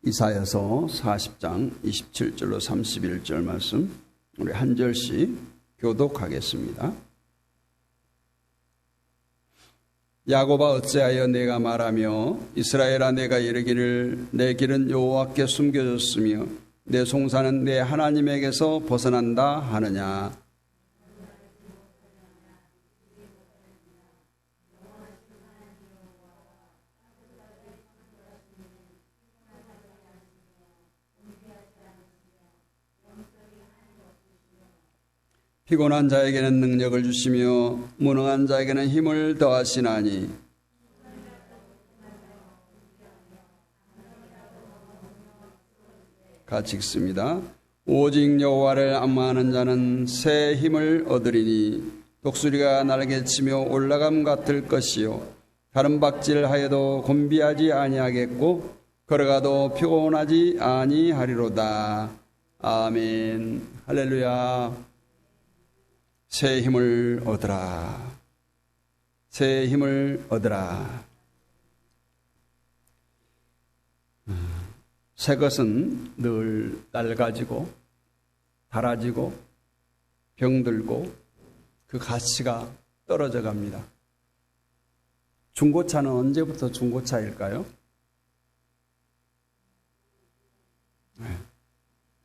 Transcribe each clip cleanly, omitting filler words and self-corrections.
이사야서 40장 27절로 31절 말씀 우리 한 절씩 교독하겠습니다. 야곱아 어찌하여 내가 말하며 이스라엘아 내가 이르기를 내 길은 여호와께 숨겨졌으며 내 송사는 내 하나님에게서 벗어난다 하느냐. 피곤한 자에게는 능력을 주시며 무능한 자에게는 힘을 더하시나니 같이 읽습니다. 오직 여호와를 악마하는 자는 새 힘을 얻으리니 독수리가 날개치며 올라감 같을 것이요 가름박질하여도 곤비하지 아니하겠고 걸어가도 피곤하지 아니하리로다. 아멘. 할렐루야. 새 힘을 얻으라. 새 힘을 얻으라. 새 것은 늘 낡아지고 닳아지고 병들고 그 가치가 떨어져 갑니다. 중고차는 언제부터 중고차일까요?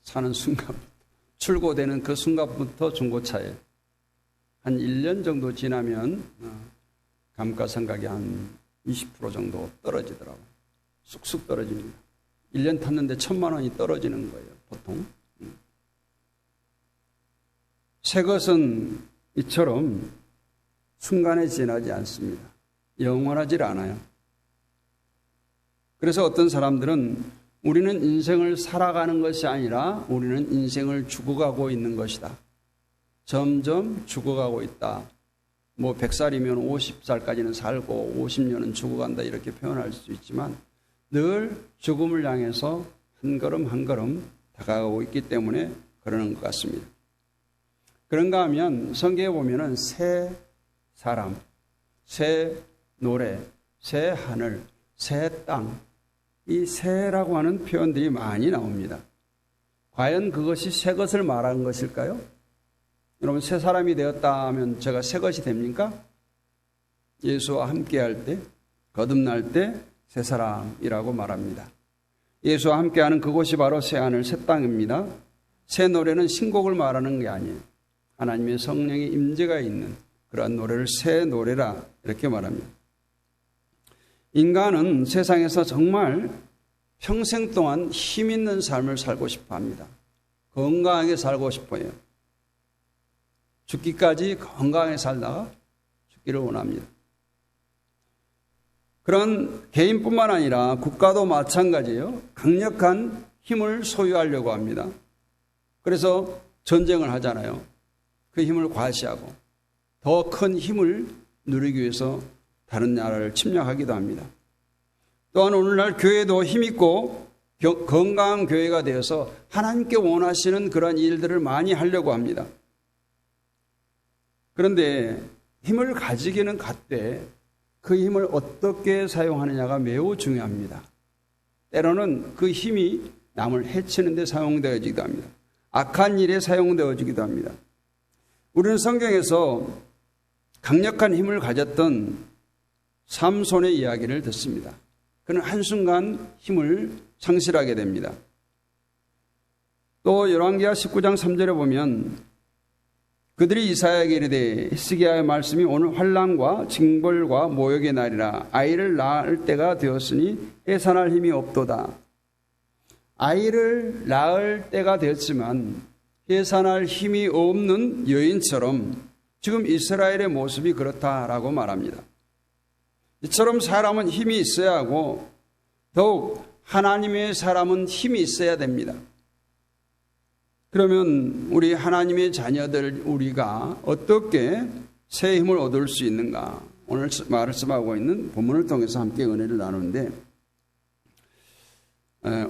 사는 순간, 출고되는 그 순간부터 중고차예요. 한 1년 정도 지나면 감가상각이 한 20% 정도 떨어지더라고요. 쑥쑥 떨어집니다. 1년 탔는데 1,000만 원이 떨어지는 거예요, 보통. 새 것은 이처럼 순간에 지나지 않습니다. 영원하지 않아요. 그래서 어떤 사람들은 우리는 인생을 살아가는 것이 아니라 우리는 인생을 죽어가고 있는 것이다. 점점 죽어가고 있다. 100살이면 50살까지는 살고 50년은 죽어간다 이렇게 표현할 수 있지만 늘 죽음을 향해서 한 걸음 한 걸음 다가가고 있기 때문에 그러는 것 같습니다. 그런가 하면 성경에 보면은 새 사람, 새 노래, 새 하늘, 새 땅, 이 새라고 하는 표현들이 많이 나옵니다. 과연 그것이 새 것을 말하는 것일까요? 여러분, 새 사람이 되었다 하면 제가 새 것이 됩니까? 예수와 함께할 때, 거듭날 때 새 사람이라고 말합니다. 예수와 함께하는 그곳이 바로 새 하늘, 새 땅입니다. 새 노래는 신곡을 말하는 게 아니에요. 하나님의 성령의 임재가 있는 그러한 노래를 새 노래라 이렇게 말합니다. 인간은 세상에서 정말 평생 동안 힘 있는 삶을 살고 싶어 합니다. 건강하게 살고 싶어요. 죽기까지 건강하게 살다가 죽기를 원합니다. 그런 개인뿐만 아니라 국가도 마찬가지예요. 강력한 힘을 소유하려고 합니다. 그래서 전쟁을 하잖아요. 그 힘을 과시하고 더 큰 힘을 누리기 위해서 다른 나라를 침략하기도 합니다. 또한 오늘날 교회도 힘있고 건강한 교회가 되어서 하나님께 원하시는 그런 일들을 많이 하려고 합니다. 그런데 힘을 가지기는 갖되 그 힘을 어떻게 사용하느냐가 매우 중요합니다. 때로는 그 힘이 남을 해치는 데 사용되어지기도 합니다. 악한 일에 사용되어지기도 합니다. 우리는 성경에서 강력한 힘을 가졌던 삼손의 이야기를 듣습니다. 그는 한순간 힘을 상실하게 됩니다. 또 열왕기하 19장 3절에 보면 그들이 이사야에게 이르되 히스기야의 말씀이 오늘 환난과 징벌과 모욕의 날이라 아이를 낳을 때가 되었으니 해산할 힘이 없도다. 아이를 낳을 때가 되었지만 해산할 힘이 없는 여인처럼 지금 이스라엘의 모습이 그렇다라고 말합니다. 이처럼 사람은 힘이 있어야 하고 더욱 하나님의 사람은 힘이 있어야 됩니다. 그러면 우리 하나님의 자녀들 우리가 어떻게 새 힘을 얻을 수 있는가? 오늘 말씀하고 있는 본문을 통해서 함께 은혜를 나누는데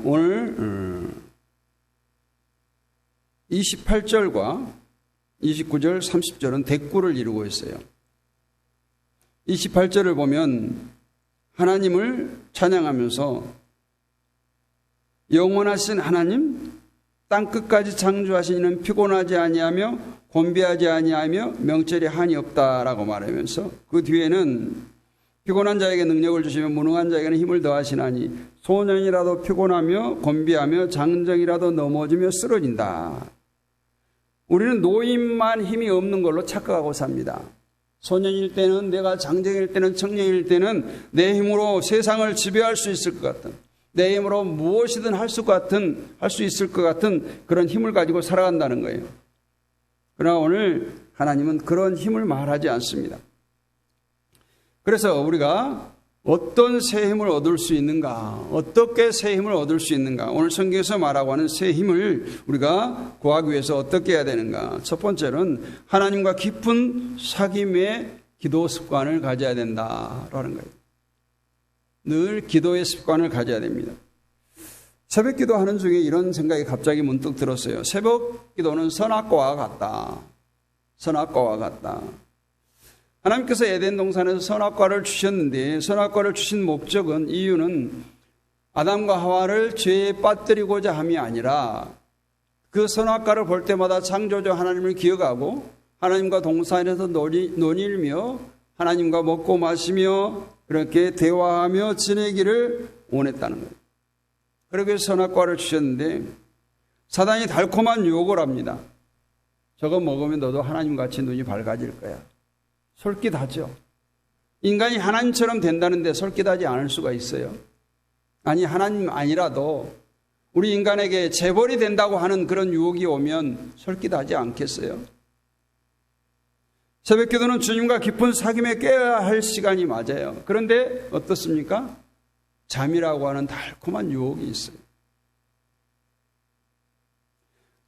오늘 28절과 29절, 30절은 대꾸를 이루고 있어요. 28절을 보면 하나님을 찬양하면서 영원하신 하나님, 땅 끝까지 창조하신 이는 피곤하지 아니하며 곤비하지 아니하며 명철이 한이 없다라고 말하면서 그 뒤에는 피곤한 자에게 능력을 주시며 무능한 자에게는 힘을 더하시나니 소년이라도 피곤하며 곤비하며 장정이라도 넘어지며 쓰러진다. 우리는 노인만 힘이 없는 걸로 착각하고 삽니다. 소년일 때는, 내가 장정일 때는, 청년일 때는 내 힘으로 세상을 지배할 수 있을 것 같은, 내 힘으로 무엇이든 할 수 있을 것 같은 그런 힘을 가지고 살아간다는 거예요. 그러나 오늘 하나님은 그런 힘을 말하지 않습니다. 그래서 우리가 어떤 새 힘을 얻을 수 있는가, 어떻게 새 힘을 얻을 수 있는가, 오늘 성경에서 말하고 하는 새 힘을 우리가 구하기 위해서 어떻게 해야 되는가. 첫 번째는 하나님과 깊은 사귐의 기도 습관을 가져야 된다라는 거예요. 늘 기도의 습관을 가져야 됩니다. 새벽 기도하는 중에 이런 생각이 갑자기 문득 들었어요. 새벽 기도는 선악과와 같다. 선악과와 같다. 하나님께서 에덴 동산에서 선악과를 주셨는데, 선악과를 주신 목적은, 이유는 아담과 하와를 죄에 빠뜨리고자 함이 아니라 그 선악과를 볼 때마다 창조주 하나님을 기억하고 하나님과 동산에서 논일며 하나님과 먹고 마시며 그렇게 대화하며 지내기를 원했다는 거예요. 그렇게 선악과를 주셨는데 사단이 달콤한 유혹을 합니다. 저거 먹으면 너도 하나님같이 눈이 밝아질 거야. 솔깃하죠. 인간이 하나님처럼 된다는데 솔깃하지 않을 수가 있어요. 아니, 하나님 아니라도 우리 인간에게 재벌이 된다고 하는 그런 유혹이 오면 솔깃하지 않겠어요? 새벽 기도는 주님과 깊은 사귐에 깨어야 할 시간이 맞아요. 그런데 어떻습니까? 잠이라고 하는 달콤한 유혹이 있어요.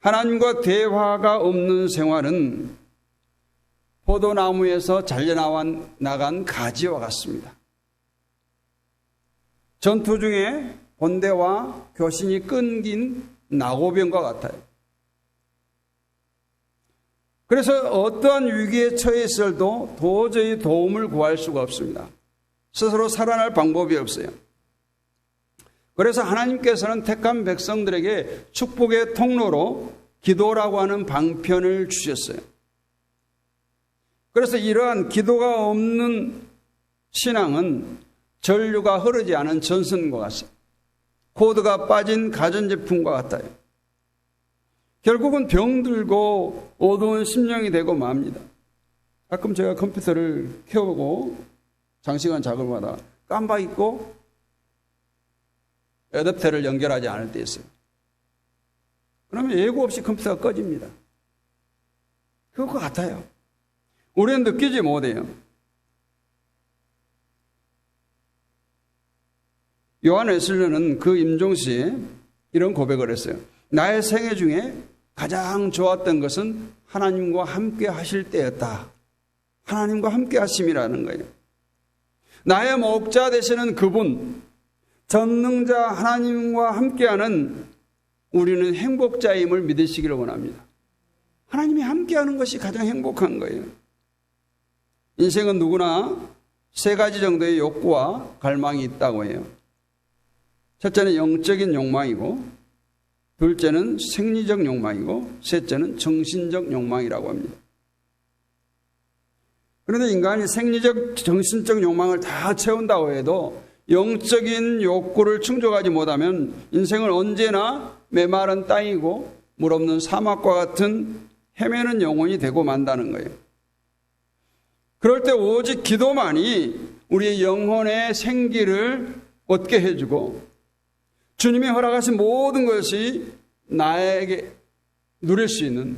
하나님과 대화가 없는 생활은 포도나무에서 잘려나간 가지와 같습니다. 전투 중에 본대와 교신이 끊긴 나고병과 같아요. 그래서 어떠한 위기에 처해 있어도 도저히 도움을 구할 수가 없습니다. 스스로 살아날 방법이 없어요. 그래서 하나님께서는 택한 백성들에게 축복의 통로로 기도라고 하는 방편을 주셨어요. 그래서 이러한 기도가 없는 신앙은 전류가 흐르지 않은 전선과 같습니다. 코드가 빠진 가전제품과 같아요. 결국은 병들고 어두운 심령이 되고 맙니다. 가끔 제가 컴퓨터를 켜보고 장시간 작업을 하다가 깜빡 잊고 애답터를 연결하지 않을 때 있어요. 그러면 예고 없이 컴퓨터가 꺼집니다. 그것과 같아요. 우리는 느끼지 못해요. 요한 웨슬리는 그 임종시에 이런 고백을 했어요. 나의 생애 중에 가장 좋았던 것은 하나님과 함께 하실 때였다. 하나님과 함께 하심이라는 거예요. 나의 목자 되시는 그분, 전능자 하나님과 함께하는 우리는 행복자임을 믿으시기를 원합니다. 하나님이 함께하는 것이 가장 행복한 거예요. 인생은 누구나 세 가지 정도의 욕구와 갈망이 있다고 해요. 첫째는 영적인 욕망이고, 둘째는 생리적 욕망이고, 셋째는 정신적 욕망이라고 합니다. 그런데 인간이 생리적, 정신적 욕망을 다 채운다고 해도 영적인 욕구를 충족하지 못하면 인생은 언제나 메마른 땅이고 물 없는 사막과 같은 헤매는 영혼이 되고 만다는 거예요. 그럴 때 오직 기도만이 우리의 영혼의 생기를 얻게 해주고 주님이 허락하신 모든 것이 나에게 누릴 수 있는,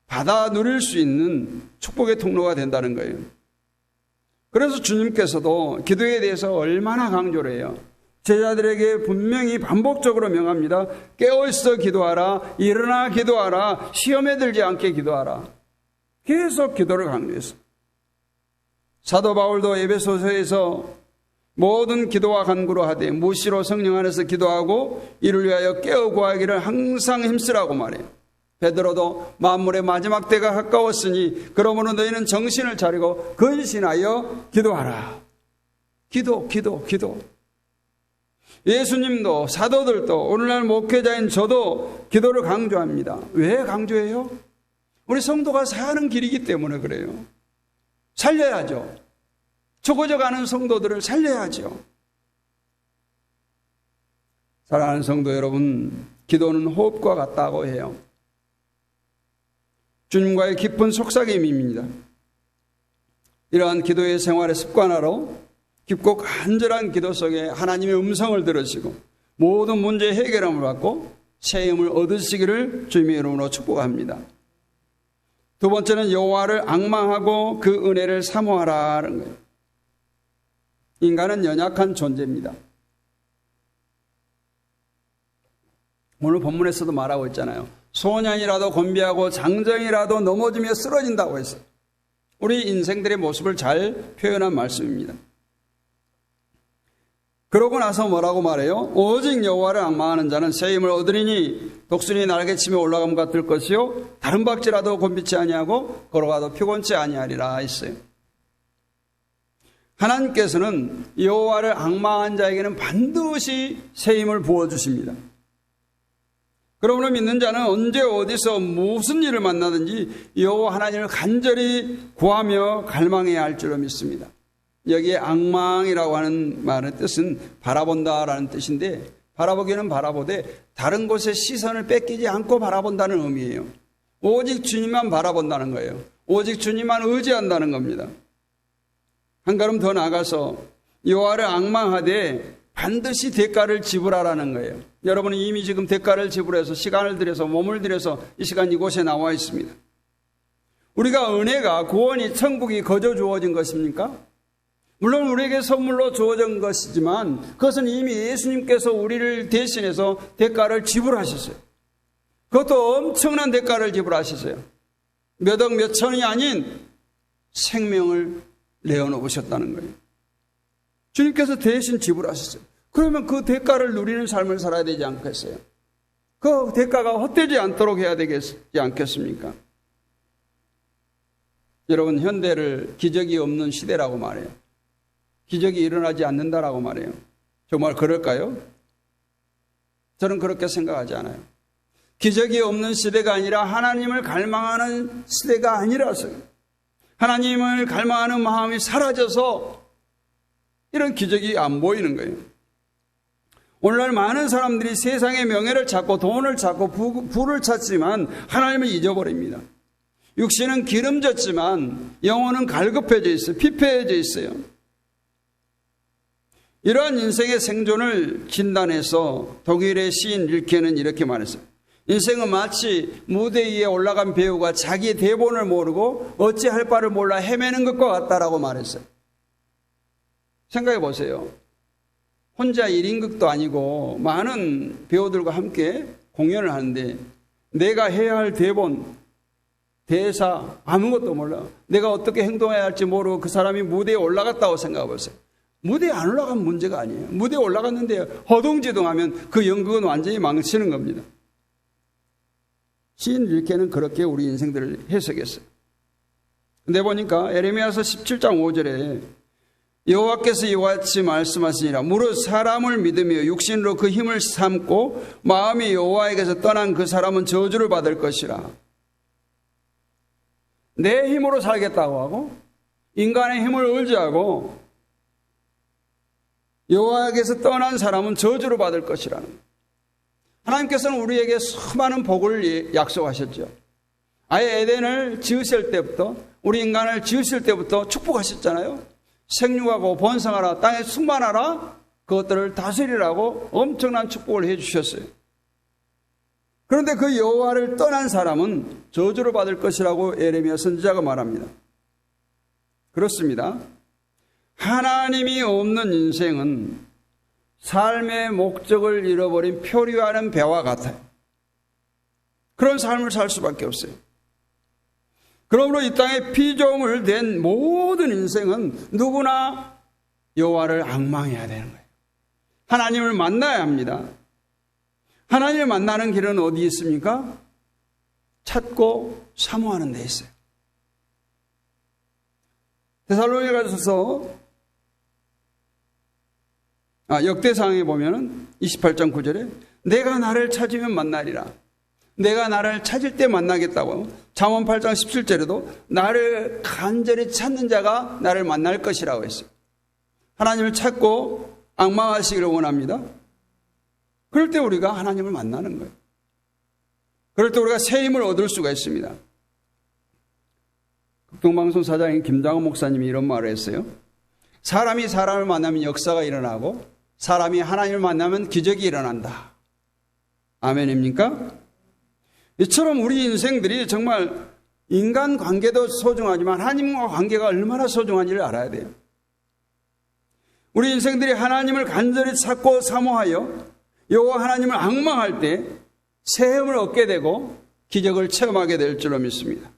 받아 누릴 수 있는 축복의 통로가 된다는 거예요. 그래서 주님께서도 기도에 대해서 얼마나 강조를 해요. 제자들에게 분명히 반복적으로 명합니다. 깨어있어 기도하라, 일어나 기도하라, 시험에 들지 않게 기도하라. 계속 기도를 강조했어요. 사도 바울도 에베소서에서 모든 기도와 간구로 하되 무시로 성령 안에서 기도하고 이를 위하여 깨어 구하기를 항상 힘쓰라고 말해요. 베드로도 만물의 마지막 때가 가까웠으니 그러므로 너희는 정신을 차리고 근신하여 기도하라. 기도. 예수님도 사도들도 오늘날 목회자인 저도 기도를 강조합니다. 왜 강조해요? 우리 성도가 사는 길이기 때문에 그래요. 살려야죠. 죽어져가는 성도들을 살려야죠. 사랑하는 성도 여러분, 기도는 호흡과 같다고 해요. 주님과의 깊은 속삭임입니다. 이러한 기도의 생활의 습관화로 깊고 간절한 기도 속에 하나님의 음성을 들으시고 모든 문제의 해결함을 받고 새 힘을 얻으시기를 주님의 이름으로 축복합니다. 두 번째는 여호와를 앙망하고 그 은혜를 사모하라는 거예요. 인간은 연약한 존재입니다. 오늘 본문에서도 말하고 있잖아요. 소년이라도 곤비하고 장정이라도 넘어지며 쓰러진다고 했어요. 우리 인생들의 모습을 잘 표현한 말씀입니다. 그러고 나서 뭐라고 말해요? 오직 여호와를 앙망하는 자는 새 힘을 얻으리니 독수리 날개치며 올라감과 같을 것이요 다른 박지라도 곤비치 아니하고 걸어가도 피곤치 아니하리라 했어요. 하나님께서는 여호와를 앙망한 자에게는 반드시 새 힘을 부어주십니다. 그러므로 믿는 자는 언제 어디서 무슨 일을 만나든지 여호와 하나님을 간절히 구하며 갈망해야 할 줄로 믿습니다. 여기에 앙망이라고 하는 말의 뜻은 바라본다라는 뜻인데, 바라보기는 바라보되 다른 곳에 시선을 뺏기지 않고 바라본다는 의미예요. 오직 주님만 바라본다는 거예요. 오직 주님만 의지한다는 겁니다. 한 걸음 더 나가서 여호와를 앙망하되 반드시 대가를 지불하라는 거예요. 여러분은 이미 지금 대가를 지불해서 시간을 들여서 몸을 들여서 이 시간 이곳에 나와 있습니다. 우리가 은혜가 구원이 천국이 거저 주어진 것입니까? 물론 우리에게 선물로 주어진 것이지만 그것은 이미 예수님께서 우리를 대신해서 대가를 지불하셨어요. 그것도 엄청난 대가를 지불하셨어요. 몇 억 몇 천이 아닌 생명을 내어놓으셨다는 거예요. 주님께서 대신 지불하셨어요. 그러면 그 대가를 누리는 삶을 살아야 되지 않겠어요? 그 대가가 헛되지 않도록 해야 되지 않겠습니까? 여러분, 현대를 기적이 없는 시대라고 말해요. 기적이 일어나지 않는다라고 말해요. 정말 그럴까요? 저는 그렇게 생각하지 않아요. 기적이 없는 시대가 아니라 하나님을 갈망하는 시대가 아니라서요. 하나님을 갈망하는 마음이 사라져서 이런 기적이 안 보이는 거예요. 오늘날 많은 사람들이 세상의 명예를 찾고 돈을 찾고 부를 찾지만 하나님을 잊어버립니다. 육신은 기름졌지만 영혼은 갈급해져 있어요. 피폐해져 있어요. 이러한 인생의 생존을 진단해서 독일의 시인 릴케는 이렇게 말했어요. 인생은 마치 무대 위에 올라간 배우가 자기의 대본을 모르고 어찌할 바를 몰라 헤매는 것과 같다라고 말했어요. 생각해 보세요. 혼자 1인극도 아니고 많은 배우들과 함께 공연을 하는데 내가 해야 할 대본, 대사 아무것도 몰라. 내가 어떻게 행동해야 할지 모르고 그 사람이 무대에 올라갔다고 생각해 보세요. 무대에 안 올라간 문제가 아니에요. 무대에 올라갔는데 허둥지둥하면 그 연극은 완전히 망치는 겁니다. 시인 릴케는 그렇게 우리 인생들을 해석했어요. 근데 보니까 에레미야서 17장 5절에 여호와께서 이와 같이 말씀하시니라. 무릇 사람을 믿으며 육신으로 그 힘을 삼고 마음이 여호와에게서 떠난 그 사람은 저주를 받을 것이라. 내 힘으로 살겠다고 하고 인간의 힘을 의지하고 여호와에게서 떠난 사람은 저주를 받을 것이라는 거예요. 하나님께서는 우리에게 수많은 복을 약속하셨죠. 아예 에덴을 지으실 때부터, 우리 인간을 지으실 때부터 축복하셨잖아요. 생육하고 번성하라, 땅에 충만하라, 그것들을 다스리라고 엄청난 축복을 해주셨어요. 그런데 그 여호와를 떠난 사람은 저주를 받을 것이라고 에레미야 선지자가 말합니다. 그렇습니다. 하나님이 없는 인생은 삶의 목적을 잃어버린 표류하는 배와 같아요. 그런 삶을 살 수밖에 없어요. 그러므로 이 땅에 피조물 된 모든 인생은 누구나 여호와를 앙망해야 되는 거예요. 하나님을 만나야 합니다. 하나님을 만나는 길은 어디 있습니까? 찾고 사모하는 데 있어요. 데살로니가서서 역대상에 보면은 28장 9절에 내가 나를 찾으면 만나리라. 내가 나를 찾을 때 만나겠다고. 잠언 8장 17절에도 나를 간절히 찾는 자가 나를 만날 것이라고 했어요. 하나님을 찾고 앙망하시기를 원합니다. 그럴 때 우리가 하나님을 만나는 거예요. 그럴 때 우리가 새 힘을 얻을 수가 있습니다. 극동방송 사장인 김장호 목사님이 이런 말을 했어요. 사람이 사람을 만나면 역사가 일어나고 사람이 하나님을 만나면 기적이 일어난다. 아멘입니까? 이처럼 우리 인생들이 정말 인간 관계도 소중하지만 하나님과 관계가 얼마나 소중한지를 알아야 돼요. 우리 인생들이 하나님을 간절히 찾고 사모하여 여호와 하나님을 앙망할 때 새 힘을 얻게 되고 기적을 체험하게 될 줄로 믿습니다.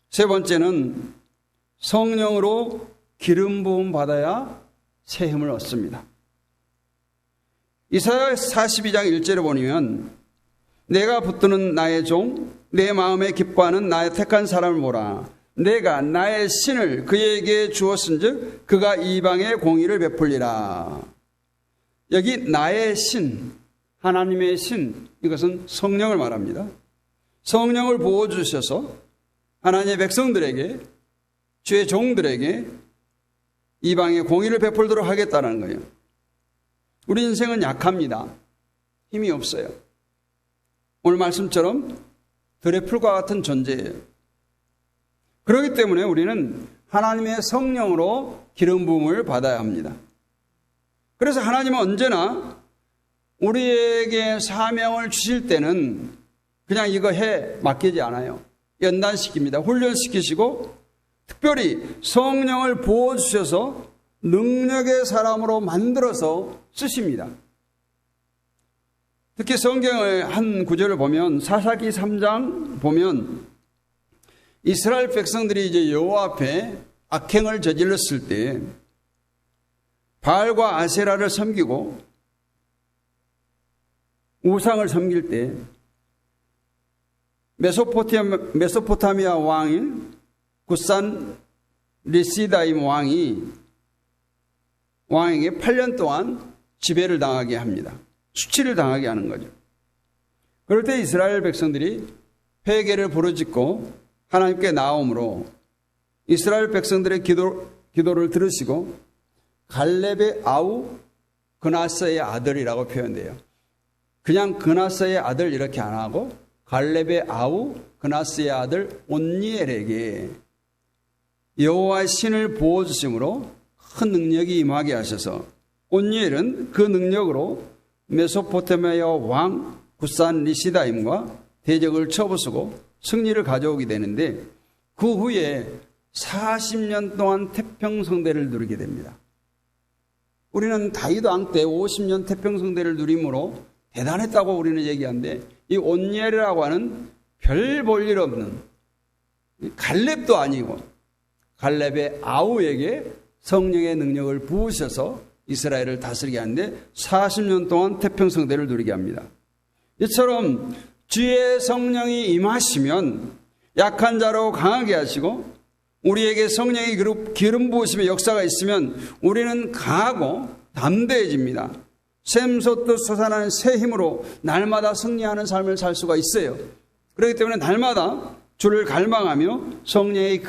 세 번째는 성령으로 기름 부음 받아야 새 힘을 얻습니다. 이사야 42장 1절에 보면 내가 붙드는 나의 종 내 마음에 기뻐하는 나의 택한 사람을 보라. 내가 나의 신을 그에게 주었은즉 그가 이방에 공의를 베풀리라. 여기 나의 신, 하나님의 신, 이것은 성령을 말합니다. 성령을 부어주셔서 하나님의 백성들에게, 주의 종들에게 이방에 공의를 베풀도록 하겠다는 거예요. 우리 인생은 약합니다. 힘이 없어요. 오늘 말씀처럼 들의 풀과 같은 존재예요. 그렇기 때문에 우리는 하나님의 성령으로 기름 부음을 받아야 합니다. 그래서 하나님은 언제나 우리에게 사명을 주실 때는 그냥 이거 해 맡기지 않아요. 연단시킵니다. 훈련시키시고 특별히 성령을 부어주셔서 능력의 사람으로 만들어서 쓰십니다. 특히 성경의 한 구절을 보면 사사기 3장 보면 이스라엘 백성들이 이제 여호와 앞에 악행을 저질렀을 때 바알과 아세라를 섬기고 우상을 섬길 때 메소포타미아 왕인 굿산 리시다임 왕에게 8년 동안 지배를 당하게 합니다. 수치를 당하게 하는 거죠. 그럴 때 이스라엘 백성들이 회개를 부르짖고 하나님께 나옴으로 이스라엘 백성들의 기도를 들으시고 갈렙의 아우 그나스의 아들이라고 표현돼요. 그냥 그나스의 아들 이렇게 안 하고 갈렙의 아우 그나스의 아들 온니엘에게 여호와의 신을 부어주심으로 큰 능력이 임하게 하셔서 온니엘은 그 능력으로 메소포타미아 왕 굿산 리시다임과 대적을 쳐부수고 승리를 가져오게 되는데 그 후에 40년 동안 태평성대를 누리게 됩니다. 우리는 다윗 왕 때 50년 태평성대를 누림으로 대단했다고 우리는 얘기하는데 이 온니엘이라고 하는 별 볼 일 없는 갈렙도 아니고 갈렙의 아우에게 성령의 능력을 부으셔서 이스라엘을 다스리게 하는데 40년 동안 태평성대를 누리게 합니다. 이처럼 주의 성령이 임하시면 약한 자로 강하게 하시고 우리에게 성령의 기름 부으심의 역사가 있으면 우리는 강하고 담대해집니다. 샘솟듯 솟아나는 새 힘으로 날마다 승리하는 삶을 살 수가 있어요. 그렇기 때문에 날마다 주를 갈망하며 성령의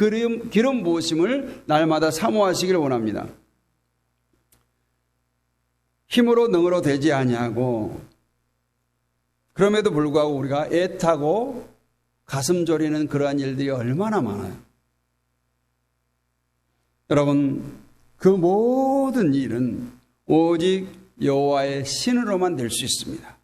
기름 부으심을 날마다 사모하시기를 원합니다. 힘으로 능으로 되지 아니하고 그럼에도 불구하고 우리가 애타고 가슴 졸이는 그러한 일들이 얼마나 많아요. 여러분, 그 모든 일은 오직 여호와의 신으로만 될 수 있습니다.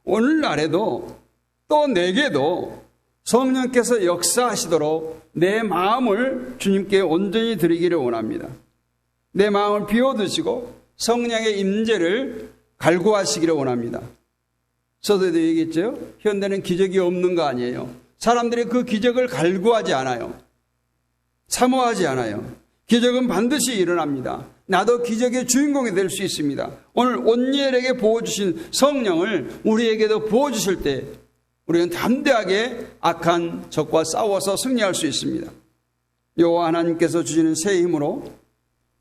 오늘날에도 또 내게도 성령께서 역사하시도록 내 마음을 주님께 온전히 드리기를 원합니다. 내 마음을 비워두시고 성령의 임재를 갈구하시기를 원합니다. 저도 얘기했죠. 현대는 기적이 없는 거 아니에요. 사람들이 그 기적을 갈구하지 않아요. 사모하지 않아요. 기적은 반드시 일어납니다. 나도 기적의 주인공이 될 수 있습니다. 오늘 온니엘에게 부어주신 성령을 우리에게도 부어주실 때 우리는 담대하게 악한 적과 싸워서 승리할 수 있습니다. 여호와 하나님께서 주시는 새 힘으로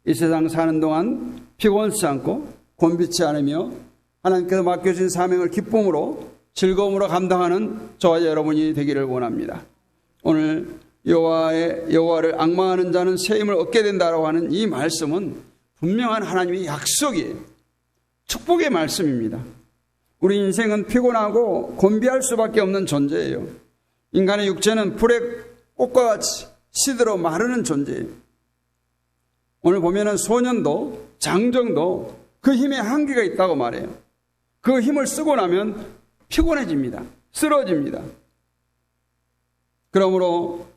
이 세상 사는 동안 피곤치 않고 곤비치 않으며 하나님께서 맡겨주신 사명을 기쁨으로 즐거움으로 감당하는 저와 여러분이 되기를 원합니다. 오늘 여호와를 앙망하는 자는 새 힘을 얻게 된다라고 하는 이 말씀은 분명한 하나님의 약속이에요. 축복의 말씀입니다. 우리 인생은 피곤하고 곤비할 수밖에 없는 존재예요. 인간의 육체는 불의 꽃과 같이 시들어 마르는 존재예요. 오늘 보면은 소년도 장정도 그 힘에 한계가 있다고 말해요. 그 힘을 쓰고 나면 피곤해집니다. 쓰러집니다. 그러므로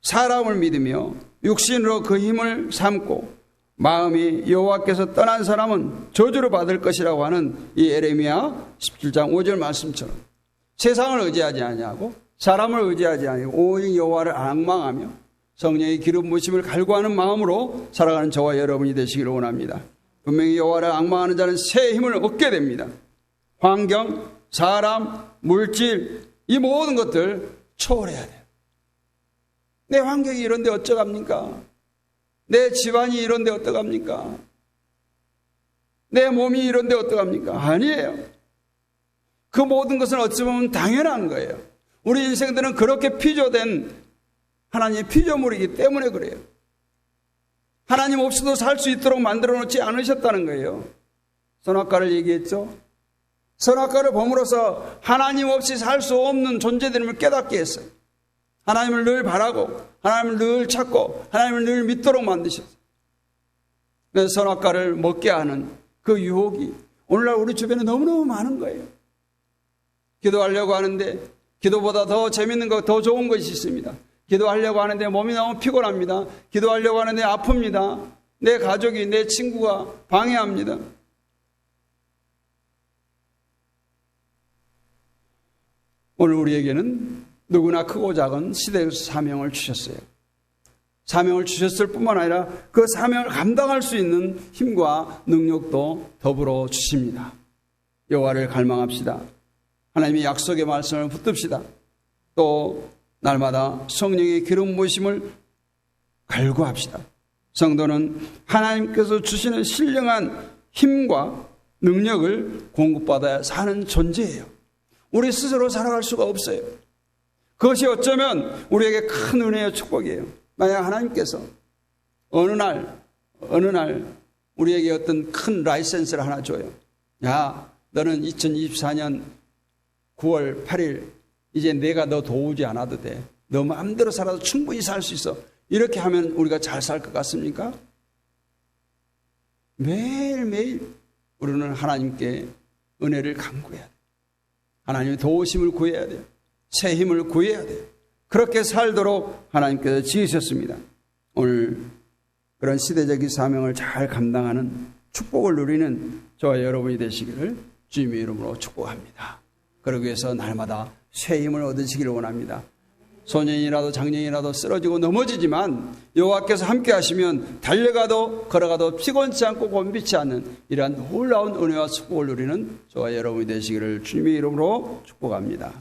사람을 믿으며 육신으로 그 힘을 삼고 마음이 여호와께서 떠난 사람은 저주를 받을 것이라고 하는 이 에레미야 17장 5절 말씀처럼 세상을 의지하지 아니하고 사람을 의지하지 아니하고 오직 여호와를 앙망하며 성령의 기름 부으심을 갈구하는 마음으로 살아가는 저와 여러분이 되시기를 원합니다. 분명히 여호와를 앙망하는 자는 새 힘을 얻게 됩니다. 환경, 사람, 물질 이 모든 것들 초월해야 돼요. 내 환경이 이런데 어쩌갑니까? 내 집안이 이런데 어떡합니까? 내 몸이 이런데 어떡합니까? 아니에요. 그 모든 것은 어찌 보면 당연한 거예요. 우리 인생들은 그렇게 피조된 하나님의 피조물이기 때문에 그래요. 하나님 없이도 살 수 있도록 만들어 놓지 않으셨다는 거예요. 선악과를 얘기했죠. 선악과를 범으로써 하나님 없이 살 수 없는 존재됨을 깨닫게 했어요. 하나님을 늘 바라고 하나님을 늘 찾고 하나님을 늘 믿도록 만드셨어요. 그래서 선악과를 먹게 하는 그 유혹이 오늘날 우리 주변에 너무너무 많은 거예요. 기도하려고 하는데 기도보다 더 재밌는 것, 더 좋은 것이 있습니다. 기도하려고 하는데 몸이 너무 피곤합니다. 기도하려고 하는데 아픕니다. 내 가족이, 내 친구가 방해합니다. 오늘 우리에게는 누구나 크고 작은 시대에서 사명을 주셨어요. 사명을 주셨을 뿐만 아니라 그 사명을 감당할 수 있는 힘과 능력도 더불어 주십니다. 여호와를 갈망합시다. 하나님의 약속의 말씀을 붙듭시다. 또 날마다 성령의 기름 부으심을 갈구합시다. 성도는 하나님께서 주시는 신령한 힘과 능력을 공급받아야 사는 존재예요. 우리 스스로 살아갈 수가 없어요. 그것이 어쩌면 우리에게 큰 은혜의 축복이에요. 만약 하나님께서 어느 날 우리에게 어떤 큰 라이센스를 하나 줘요. 야, 너는 2024년 9월 8일 이제 내가 너 도우지 않아도 돼. 너 마음대로 살아도 충분히 살 수 있어. 이렇게 하면 우리가 잘 살 것 같습니까? 매일매일 우리는 하나님께 은혜를 간구해야 돼. 하나님의 도우심을 구해야 돼요. 새 힘을 구해야 돼요. 그렇게 살도록 하나님께서 지으셨습니다. 오늘 그런 시대적인 사명을 잘 감당하는 축복을 누리는 저와 여러분이 되시기를 주님의 이름으로 축복합니다. 그러기 위해서 날마다 새 힘을 얻으시기를 원합니다. 소년이라도 장년이라도 쓰러지고 넘어지지만 여호와께서 함께 하시면 달려가도 걸어가도 피곤치 않고 곤비치 않는 이러한 놀라운 은혜와 축복을 누리는 저와 여러분이 되시기를 주님의 이름으로 축복합니다.